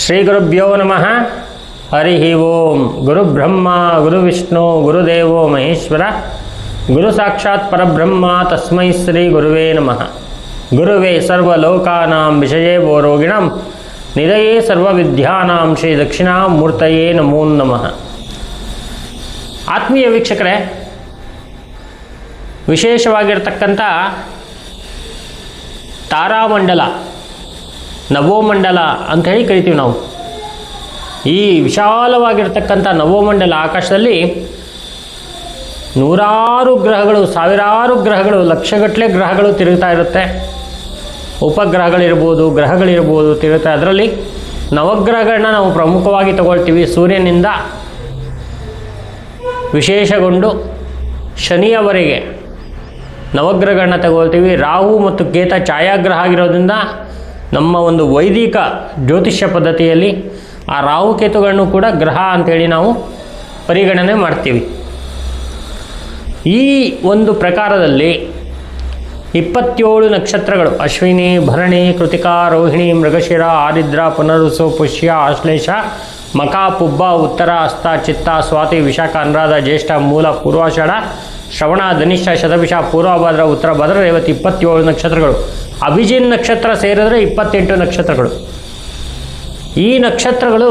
ಶ್ರೀ ಗುರುಭ್ಯೋ ನಮಃ. ಹರಿ ಓಂ. ಗುರುಬ್ರಹ್ಮ ಗುರುವಿಷ್ಣು ಗುರುದೇವೋ ಮಹೇಶ್ವರ, ಗುರು ಸಾಕ್ಷಾತ್ ಪರಬ್ರಹ್ಮ ತಸ್ಮೈ ಶ್ರೀ ಗುರುವೇ ನಮಃ. ಗುರುವೇ ಸರ್ವಲೋಕಾನಾಂ ವಿಷಯೇ ರೋಗಿಣಂ ನಿಧಯೇ ಸರ್ವವಿದ್ಯಾನಾಂ ಶ್ರೀ ದಕ್ಷಿಣಾಮೂರ್ತಯೇ ನಮೋ ನಮಃ. ಆತ್ಮೀಯ ವೀಕ್ಷಕರೇ, ವಿಶೇಷವಾಗಿರ್ತಕ್ಕಂಥ ತಾರಾಮಂಡಲ, ನವೋಮಂಡಲ ಅಂತ ಹೇಳಿ ಕರಿತೀವಿ ನಾವು. ಈ ವಿಶಾಲವಾಗಿರ್ತಕ್ಕಂಥ ನವೋಮಂಡಲ ಆಕಾಶದಲ್ಲಿ ನೂರಾರು ಗ್ರಹಗಳು, ಸಾವಿರಾರು ಗ್ರಹಗಳು, ಲಕ್ಷಗಟ್ಟಲೆ ಗ್ರಹಗಳು ತಿರುಗ್ತಾ ಇರುತ್ತೆ. ಉಪಗ್ರಹಗಳಿರ್ಬೋದು, ಗ್ರಹಗಳಿರ್ಬೋದು ತಿರುಗ್ತಾ. ಅದರಲ್ಲಿ ನವಗ್ರಹಗಳನ್ನ ನಾವು ಪ್ರಮುಖವಾಗಿ ತಗೊಳ್ತೀವಿ. ಸೂರ್ಯನಿಂದ ವಿಶೇಷಗೊಂಡು ಶನಿಯವರೆಗೆ ನವಗ್ರಹಗಳನ್ನ ತಗೊಳ್ತೀವಿ. ರಾಹು ಮತ್ತು ಕೇತ ಛಾಯಾಗ್ರಹ ಆಗಿರೋದ್ರಿಂದ ನಮ್ಮ ಒಂದು ವೈದಿಕ ಜ್ಯೋತಿಷ್ಯ ಪದ್ಧತಿಯಲ್ಲಿ ಆ ರಾಹುಕೇತುಗಳನ್ನು ಕೂಡ ಗ್ರಹ ಅಂಥೇಳಿ ನಾವು ಪರಿಗಣನೆ ಮಾಡ್ತೀವಿ. ಈ ಒಂದು ಪ್ರಕಾರದಲ್ಲಿ 27 ನಕ್ಷತ್ರಗಳು, ಅಶ್ವಿನಿ, ಭರಣಿ, ಕೃತಿಕಾ, ರೋಹಿಣಿ, ಮೃಗಶಿರ, ಆರಿದ್ರ, ಪುನರುಸು, ಪುಷ್ಯ, ಆಶ್ಲೇಷ, ಮಖ, ಪುಬ್ಬ, ಉತ್ತರ, ಹಸ್ತ, ಚಿತ್ತ, ಸ್ವಾತಿ, ವಿಶಾಖ, ಅನುರಾಧ, ಜ್ಯೇಷ್ಠ, ಮೂಲ, ಪೂರ್ವಾಷಾಢ, ಶ್ರವಣ, ಧನಿಷ್ಠ, ಶತಭಿಷ, ಪೂರ್ವಭಾದ್ರ, ಉತ್ತರ ಭದ್ರ, ರೇವತಿ 27 ನಕ್ಷತ್ರಗಳು. ಅಭಿಜಿನ್ ನಕ್ಷತ್ರ ಸೇರಿದ್ರೆ 28 ನಕ್ಷತ್ರಗಳು. ಈ ನಕ್ಷತ್ರಗಳು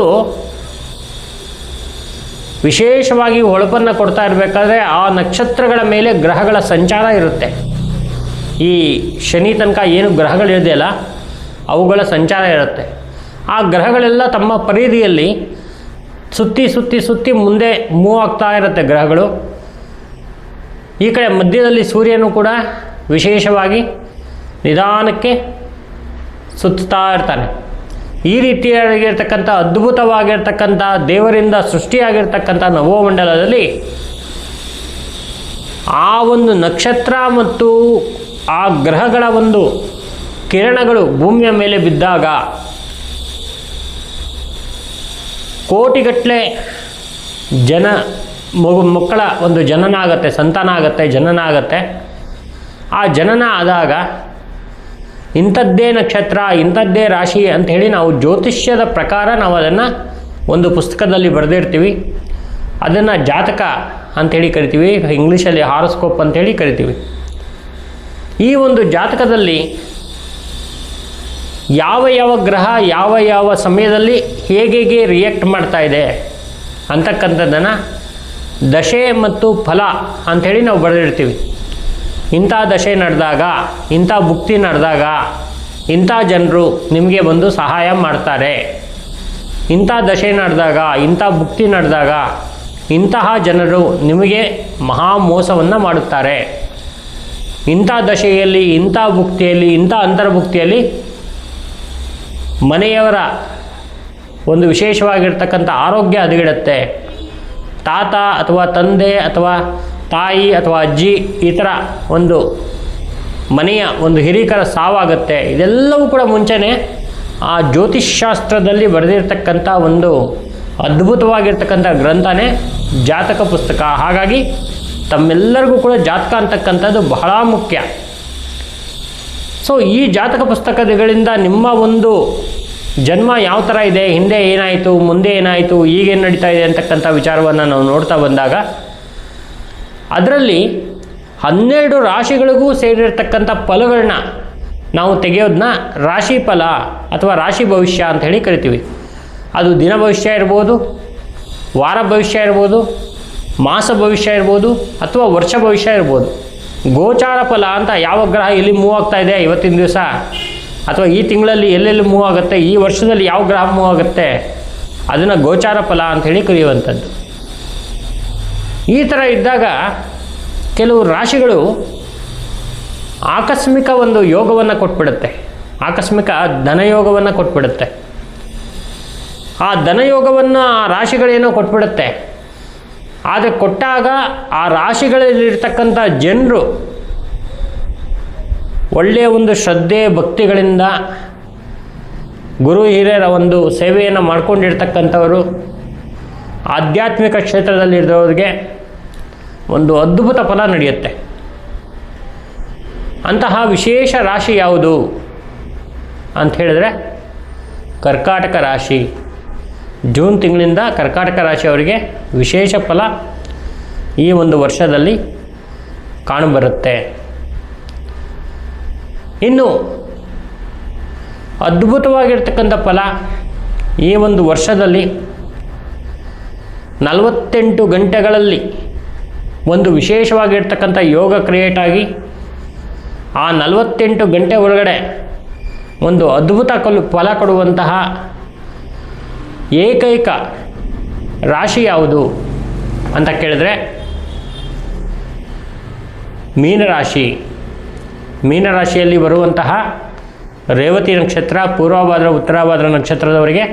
ವಿಶೇಷವಾಗಿ ಹೊಳಪನ್ನು ಕೊಡ್ತಾ ಇರಬೇಕಾದ್ರೆ ಆ ನಕ್ಷತ್ರಗಳ ಮೇಲೆ ಗ್ರಹಗಳ ಸಂಚಾರ ಇರುತ್ತೆ. ಈ ಶನಿ ತನಕ ಏನು ಗ್ರಹಗಳಿದೆಯಲ್ಲ ಅವುಗಳ ಸಂಚಾರ ಇರುತ್ತೆ. ಆ ಗ್ರಹಗಳೆಲ್ಲ ತಮ್ಮ ಪರಿಧಿಯಲ್ಲಿ ಸುತ್ತಿ ಸುತ್ತಿ ಸುತ್ತಿ ಮುಂದೆ ಮೂವ್ ಆಗ್ತಾ ಇರುತ್ತೆ ಗ್ರಹಗಳು. ಈ ಕಡೆ ಮಧ್ಯದಲ್ಲಿ ಸೂರ್ಯನು ಕೂಡ ವಿಶೇಷವಾಗಿ ನಿಧಾನಕ್ಕೆ ಸುತ್ತಾ ಇರ್ತಾನೆ. ಈ ರೀತಿಯಾಗಿರ್ತಕ್ಕಂಥ ಅದ್ಭುತವಾಗಿರ್ತಕ್ಕಂಥ ದೇವರಿಂದ ಸೃಷ್ಟಿಯಾಗಿರ್ತಕ್ಕಂಥ ನವೋಮಂಡಲದಲ್ಲಿ ಆ ಒಂದು ನಕ್ಷತ್ರ ಮತ್ತು ಆ ಗ್ರಹಗಳ ಒಂದು ಕಿರಣಗಳು ಭೂಮಿಯ ಮೇಲೆ ಬಿದ್ದಾಗ ಕೋಟಿಗಟ್ಟಲೆ ಮಕ್ಕಳ ಒಂದು ಜನನ ಆಗುತ್ತೆ, ಸಂತಾನ ಆಗುತ್ತೆ, ಜನನ ಆಗುತ್ತೆ. ಆ ಜನನ ಆದಾಗ ಇಂಥದ್ದೇ ನಕ್ಷತ್ರ, ಇಂಥದ್ದೇ ರಾಶಿ ಅಂಥೇಳಿ ನಾವು ಜ್ಯೋತಿಷ್ಯದ ಪ್ರಕಾರ ನಾವು ಅದನ್ನು ಒಂದು ಪುಸ್ತಕದಲ್ಲಿ ಬರೆದಿರ್ತೀವಿ. ಅದನ್ನು ಜಾತಕ ಅಂಥೇಳಿ ಕರಿತೀವಿ, ಇಂಗ್ಲೀಷಲ್ಲಿ ಹಾರೋಸ್ಕೋಪ್ ಅಂಥೇಳಿ ಕರಿತೀವಿ. ಈ ಒಂದು ಜಾತಕದಲ್ಲಿ ಯಾವ ಯಾವ ಗ್ರಹ ಯಾವ ಯಾವ ಸಮಯದಲ್ಲಿ ಹೇಗೆ ರಿಯಾಕ್ಟ್ ಮಾಡ್ತಾ ಇದೆ ಅಂತಕ್ಕಂಥದ್ದನ್ನು ದಶೆ ಮತ್ತು ಫಲ ಅಂಥೇಳಿ ನಾವು ಬರೆದಿರ್ತೀವಿ. ಇಂಥ ದಶೆ ನಡೆದಾಗ, ಇಂಥ ಭುಕ್ತಿ ನಡೆದಾಗ ಇಂಥ ಜನರು ನಿಮಗೆ ಬಂದು ಸಹಾಯ ಮಾಡ್ತಾರೆ, ಇಂಥ ದಶೆ ನಡೆದಾಗ, ಇಂಥ ಭುಕ್ತಿ ನಡೆದಾಗ ಇಂತಹ ಜನರು ನಿಮಗೆ ಮಹಾ ಮೋಸವನ್ನು ಮಾಡುತ್ತಾರೆ, ಇಂಥ ದಶೆಯಲ್ಲಿ, ಇಂಥ ಭುಕ್ತಿಯಲ್ಲಿ, ಇಂಥ ಅಂತರ್ಭುಕ್ತಿಯಲ್ಲಿ ಮನೆಯವರ ಒಂದು ವಿಶೇಷವಾಗಿರ್ತಕ್ಕಂಥ ಆರೋಗ್ಯ ಹದಗೆಡುತ್ತೆ, ತಾತ ಅಥವಾ ತಂದೆ ಅಥವಾ ತಾಯಿ ಅಥವಾ ಅಜ್ಜಿ ಈ ಥರ ಒಂದು ಮನೆಯ ಒಂದು ಹಿರಿಕರ ಸಾವಾಗುತ್ತೆ. ಇದೆಲ್ಲವೂ ಕೂಡ ಮುಂಚೆನೇ ಆ ಜ್ಯೋತಿಷ್ಶಾಸ್ತ್ರದಲ್ಲಿ ಬರೆದಿರ್ತಕ್ಕಂಥ ಒಂದು ಅದ್ಭುತವಾಗಿರ್ತಕ್ಕಂಥ ಗ್ರಂಥನೇ ಜಾತಕ ಪುಸ್ತಕ. ಹಾಗಾಗಿ ತಮ್ಮೆಲ್ಲರಿಗೂ ಕೂಡ ಜಾತಕ ಅಂತಕ್ಕಂಥದ್ದು ಬಹಳ ಮುಖ್ಯ. ಸೊ ಈ ಜಾತಕ ಪುಸ್ತಕಗಳಿಂದ ನಿಮ್ಮ ಒಂದು ಜನ್ಮ ಯಾವ ಥರ ಇದೆ, ಹಿಂದೆ ಏನಾಯಿತು, ಮುಂದೆ ಏನಾಯಿತು, ಈಗೇನು ನಡೀತಾ ಇದೆ ಅಂತಕ್ಕಂಥ ವಿಚಾರವನ್ನು ನಾವು ನೋಡ್ತಾ ಬಂದಾಗ ಅದರಲ್ಲಿ 12 ರಾಶಿಗಳಿಗೂ ಸೇರಿರ್ತಕ್ಕಂಥ ಫಲಗಳನ್ನ ನಾವು ತೆಗೆಯೋದನ್ನ ರಾಶಿ ಫಲ ಅಥವಾ ರಾಶಿ ಭವಿಷ್ಯ ಅಂತ ಹೇಳಿ ಕರಿತೀವಿ. ಅದು ದಿನ ಭವಿಷ್ಯ ಇರ್ಬೋದು, ವಾರ ಭವಿಷ್ಯ ಇರ್ಬೋದು, ಮಾಸ ಭವಿಷ್ಯ ಇರ್ಬೋದು, ಅಥವಾ ವರ್ಷ ಭವಿಷ್ಯ ಇರ್ಬೋದು. ಗೋಚಾರ ಫಲ ಅಂತ ಯಾವ ಗ್ರಹ ಎಲ್ಲಿ ಮೂವ್ ಆಗ್ತಾ ಇದೆ ಇವತ್ತಿನ ದಿವಸ, ಅಥವಾ ಈ ತಿಂಗಳಲ್ಲಿ ಎಲ್ಲೆಲ್ಲಿ ಮೂವ್ ಆಗುತ್ತೆ, ಈ ವರ್ಷದಲ್ಲಿ ಯಾವ ಗ್ರಹ ಮೂವ್ ಆಗುತ್ತೆ, ಅದನ್ನು ಗೋಚಾರ ಫಲ ಅಂಥೇಳಿ ಕರೆಯುವಂಥದ್ದು. ಈ ಥರ ಇದ್ದಾಗ ಕೆಲವು ರಾಶಿಗಳು ಆಕಸ್ಮಿಕ ಒಂದು ಯೋಗವನ್ನು ಕೊಟ್ಬಿಡುತ್ತೆ, ಆಕಸ್ಮಿಕ ಧನಯೋಗವನ್ನು ಕೊಟ್ಬಿಡುತ್ತೆ. ಆ ಧನಯೋಗವನ್ನು ಆ ರಾಶಿಗಳೇನೋ ಕೊಟ್ಬಿಡುತ್ತೆ. ಆದರೆ ಕೊಟ್ಟಾಗ ಆ ರಾಶಿಗಳಲ್ಲಿರ್ತಕ್ಕಂಥ ಜನರು ಒಳ್ಳೆಯ ಒಂದು ಶ್ರದ್ಧೆ ಭಕ್ತಿಗಳಿಂದ ಗುರು ಹಿರಿಯರ ಒಂದು ಸೇವೆಯನ್ನು ಮಾಡ್ಕೊಂಡಿರ್ತಕ್ಕಂಥವರು, ಆಧ್ಯಾತ್ಮಿಕ ಕ್ಷೇತ್ರದಲ್ಲಿರೋರಿಗೆ ಒಂದು ಅದ್ಭುತ ಫಲ ನಡೆಯುತ್ತೆ. ಅಂತಹ ವಿಶೇಷ ರಾಶಿ ಯಾವುದು ಅಂತ ಹೇಳಿದ್ರೆ ಕರ್ಕಾಟಕ ರಾಶಿ ಜೂನ್ ತಿಂಗಳಿಂದ ಕರ್ಕಾಟಕ ರಾಶಿಯವರಿಗೆ ವಿಶೇಷ ಫಲ ಈ ಒಂದು ವರ್ಷದಲ್ಲಿ ಕಾಣಬರುತ್ತೆ. ಇನ್ನು ಅದ್ಭುತವಾಗಿರ್ತಕ್ಕಂಥ ಫಲ ಈ ಒಂದು ವರ್ಷದಲ್ಲಿ 48 ಗಂಟೆಗಳಲ್ಲಿ ಒಂದು ವಿಶೇಷವಾಗಿರ್ತಕ್ಕಂಥ ಯೋಗ ಕ್ರಿಯೇಟ್ ಆಗಿ ಆ 48 ಗಂಟೆ ಒಳಗಡೆ ಒಂದು ಅದ್ಭುತ ಫಲ ಕೊಡುವಂತಹ ಏಕೈಕ ರಾಶಿ ಯಾವುದು ಅಂತ ಕೇಳಿದ್ರೆ ಮೀನರಾಶಿ. ಮೀನರಾಶಿಯಲ್ಲಿ ಬರುವಂತಹ ರೇವತಿ ನಕ್ಷತ್ರ, ಪೂರ್ವಭಾದ್ರ, ಉತ್ತರಾಭಾದ್ರ ನಕ್ಷತ್ರದವರಿಗೆ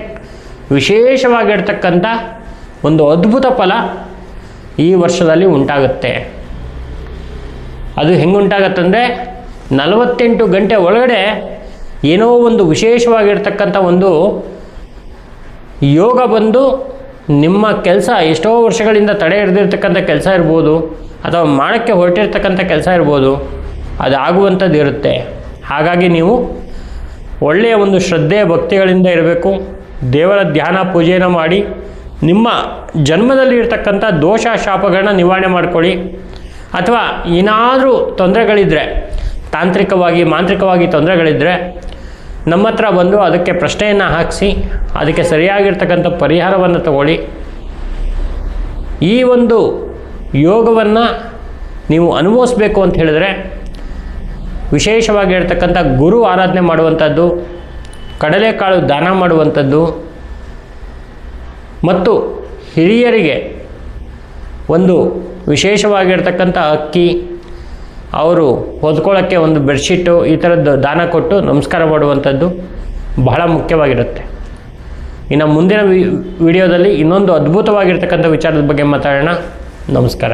ವಿಶೇಷವಾಗಿರ್ತಕ್ಕಂಥ ಒಂದು ಅದ್ಭುತ ಫಲ ಈ ವರ್ಷದಲ್ಲಿ ಉಂಟಾಗುತ್ತೆ. ಅದು ಹೆಂಗೆ ಉಂಟಾಗತ್ತಂದರೆ 48 ಗಂಟೆ ಒಳಗಡೆ ಏನೋ ಒಂದು ವಿಶೇಷವಾಗಿರ್ತಕ್ಕಂಥ ಒಂದು ಯೋಗ ಬಂದು ನಿಮ್ಮ ಕೆಲಸ ಎಷ್ಟೋ ವರ್ಷಗಳಿಂದ ತಡೆ ಹಿಡಿದಿರ್ತಕ್ಕಂಥ ಕೆಲಸ ಇರ್ಬೋದು, ಅಥವಾ ಮಾಡೋಕ್ಕೆ ಹೊರಟಿರ್ತಕ್ಕಂಥ ಕೆಲಸ ಇರ್ಬೋದು, ಅದು ಆಗುವಂಥದ್ದು ಇರುತ್ತೆ. ಹಾಗಾಗಿ ನೀವು ಒಳ್ಳೆಯ ಒಂದು ಶ್ರದ್ಧೆ ಭಕ್ತಿಗಳಿಂದ ಇರಬೇಕು. ದೇವರ ಧ್ಯಾನ ಪೂಜೆಯನ್ನು ಮಾಡಿ ನಿಮ್ಮ ಜನ್ಮದಲ್ಲಿ ಇರ್ತಕ್ಕಂಥ ದೋಷ ಶಾಪಗಳನ್ನ ನಿವಾರಣೆ ಮಾಡ್ಕೊಳ್ಳಿ. ಅಥವಾ ಏನಾದರೂ ತೊಂದರೆಗಳಿದ್ದರೆ, ತಾಂತ್ರಿಕವಾಗಿ ಮಾಂತ್ರಿಕವಾಗಿ ತೊಂದರೆಗಳಿದ್ದರೆ ನಮ್ಮ ಹತ್ರ ಬಂದು ಅದಕ್ಕೆ ಪ್ರಶ್ನೆಯನ್ನು ಹಾಕಿಸಿ ಅದಕ್ಕೆ ಸರಿಯಾಗಿರ್ತಕ್ಕಂಥ ಪರಿಹಾರವನ್ನು ತಗೊಳ್ಳಿ. ಈ ಒಂದು ಯೋಗವನ್ನು ನೀವು ಅನುಭವಿಸ್ಬೇಕು ಅಂತ ಹೇಳಿದ್ರೆ ವಿಶೇಷವಾಗಿರ್ತಕ್ಕಂಥ ಗುರು ಆರಾಧನೆ ಮಾಡುವಂಥದ್ದು, ಕಡಲೆಕಾಳು ದಾನ ಮಾಡುವಂಥದ್ದು, ಮತ್ತು ಹಿರಿಯರಿಗೆ ಒಂದು ವಿಶೇಷವಾಗಿರ್ತಕ್ಕಂಥ ಅಕ್ಕಿ, ಅವರು ಹೊದ್ಕೊಳ್ಳೋಕ್ಕೆ ಒಂದು ಬೆಡ್ಶೀಟು, ಈ ಥರದ್ದು ದಾನ ಕೊಟ್ಟು ನಮಸ್ಕಾರ ಮಾಡುವಂಥದ್ದು ಬಹಳ ಮುಖ್ಯವಾಗಿರುತ್ತೆ. ಇನ್ನು ಮುಂದಿನ ವಿಡಿಯೋದಲ್ಲಿ ಇನ್ನೊಂದು ಅದ್ಭುತವಾಗಿರ್ತಕ್ಕಂಥ ವಿಚಾರದ ಬಗ್ಗೆ ಮಾತಾಡೋಣ. ನಮಸ್ಕಾರ.